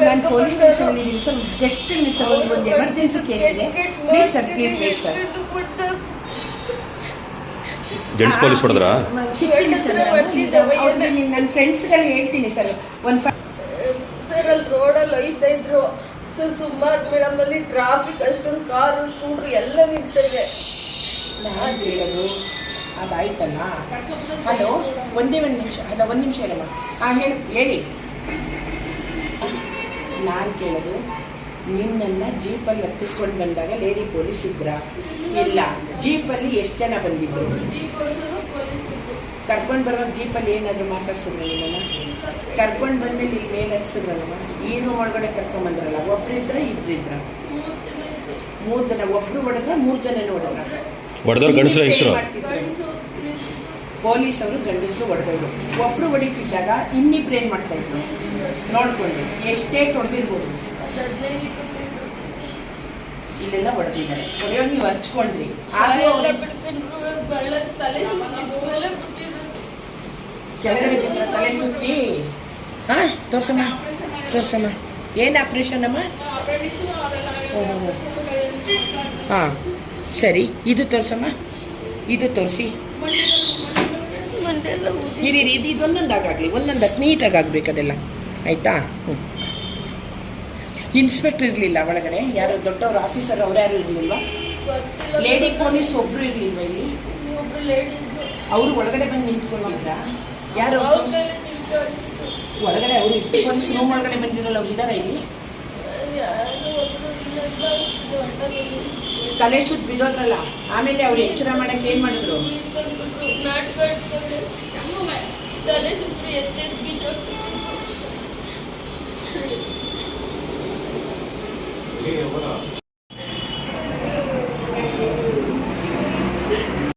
ನಾನು police station ಇದ್ದೀನಿ sir. Just miss ಒಂದು ಎಮರ್ಜೆನ್ಸಿ ಕೇಸ್ ಇದೆ. Please sir, please wait sir. Gents police ಹೊಡೆದ್ರಾ? ನನ್ನ ಫ್ರೆಂಡ್ಸ್ಗಳು ಹೇಳ್ತೀನಿ ಸರ್. ಸರ್ ಅಲ್ಲಿ ರೋಡಲ್ಲಿ ಒಯ್ತಾ ಇದ್ರು ಸರ್. ಸುಮಾರು ಮೇಡಮ್ ಅಲ್ಲಿ ಟ್ರಾಫಿಕ್, ಅಷ್ಟೊಂದು ಕಾರು ಸ್ಕೂಟ್ರು ಎಲ್ಲ ನಿಂತಿದೆ. ನಾನು ಹೇಳೋದು ಅದಾಯ್ತಲ್ಲ. ಹಲೋ, ಒಂದೇ ಒಂದು ನಿಮಿಷ. ಅಲ್ಲ, ಒಂದು ನಿಮಿಷ ಇರಮ್ಮ. ಹಾಂ, ಹೇಳಿ. ನಾನು ಕೇಳೋದು, ನಿನ್ನನ್ನು ಜೀಪಲ್ಲಿ ಹತ್ತಿಸ್ಕೊಂಡು ಬಂದಾಗ ಲೇಡಿ ಪೊಲೀಸ್ ಇದ್ರಾ? ಇಲ್ಲ. ಜೀಪಲ್ಲಿ ಎಷ್ಟು ಜನ ಬಂದಿದ್ರು? ಕರ್ಕೊಂಡು ಬರುವಾಗ ಜೀಪಲ್ಲಿ ಏನಾದರೂ ಮಾತಾಡ್ಸಿದ್ರು ನಿಮ್ಮನ್ನ? ಕರ್ಕೊಂಡು ಬಂದಮೇಲೆ ಇಲ್ಲಿ ಮೇಲೆ ಹತ್ಸಿದ್ರಲ್ಲಮ್ಮ, ಈ ರೂಮ್ ಒಳಗಡೆ ಕರ್ಕೊಂಬಂದ್ರಲ್ಲ, ಒಬ್ಬರಿದ್ರ ಇಬ್ಬರಿದ್ರ? 3 ಜನ. ಒಬ್ಬರು ಹೊಡೆದ್ರ, 3 ಜನ ಹೊಡೆದ್ರ? ಹೊಡೆದವ್ರು ಗಂಡಸರು ಹೆಸರು? ಪೊಲೀಸವರು ಗಂಡಸರು ಹೊಡೆದವರು. ಒಬ್ಬರು ಹೊಡಿತಿದ್ದಾಗ ಇನ್ನಿಬ್ರು ಏನು ಮಾಡ್ತಾಯಿದ್ರು ನೋಡ್ಕೊಂಡು? ಎಷ್ಟೇ ಹೊಡೆದಿರ್ಬೋದು. ಇಲ್ಲೆಲ್ಲ ಹೊಡೆದಿದ್ದಾರೆ. ಹೊಡೆಯೋರು ನೀವು ಹರ್ಚ್ಕೊಂಡ್ರಿ. ಕೆಳಗಡೆ ಬಿದ್ದರೆ ತಲೆ ಸುತ್ತಿ. ಹಾಂ, ತೋರ್ಸಮ್ಮ. ಏನು ಆಪ್ರೇಷನ್ ಅಮ್ಮ? ಹಾಂ, ಸರಿ. ಇದು ತೋರ್ಸಮ್ಮ. ಇದು ತೋರಿಸಿ. ಇರಿ, ಇದು ಒಂದೊಂದಾಗಲಿ, ಒಂದೊಂದಕ್ಕೆ ನೀಟಾಗಿ ಆಗ್ಬೇಕು ಅದೆಲ್ಲ. ಆಯಿತಾ? ಹ್ಞೂ. ಇನ್ಸ್ಪೆಕ್ಟರ್ ಇರಲಿಲ್ಲ ಒಳಗಡೆ? ಯಾರು ದೊಡ್ಡವರು ಆಫೀಸರ್ ಅವ್ರು ಯಾರು ಇರಲಿಲ್ವಾ? ಲೇಡಿ ಪೊಲೀಸ್ ಒಬ್ಬರು ಇರಲಿಲ್ವಾ ಇಲ್ಲಿ? ಅವರು ಒಳಗಡೆ ಬಂದು ನಿಂತ್ಕೊಂಡಿದ್ದ? ಯಾರು ಒಳಗಡೆ? ಅವರು ಪೊಲೀಸ್ ರೂಮ್ ಒಳಗಡೆ ಬಂದಿರಲ್ಲ, ಅವ್ರು ಇದ್ದಾರಾ ಇಲ್ಲಿ? ತಲೆ ಸುತ್ತ ಬಿದ್ದೋದ್ರಲ್ಲ, ಆಮೇಲೆ ಅವ್ರು ಎಚ್ಚರ ಮಾಡಕ್ಕೆ ಏನು ಮಾಡಿದ್ರು? ತಲೆ ಸುತ್ತರು ಎತ್ತೆ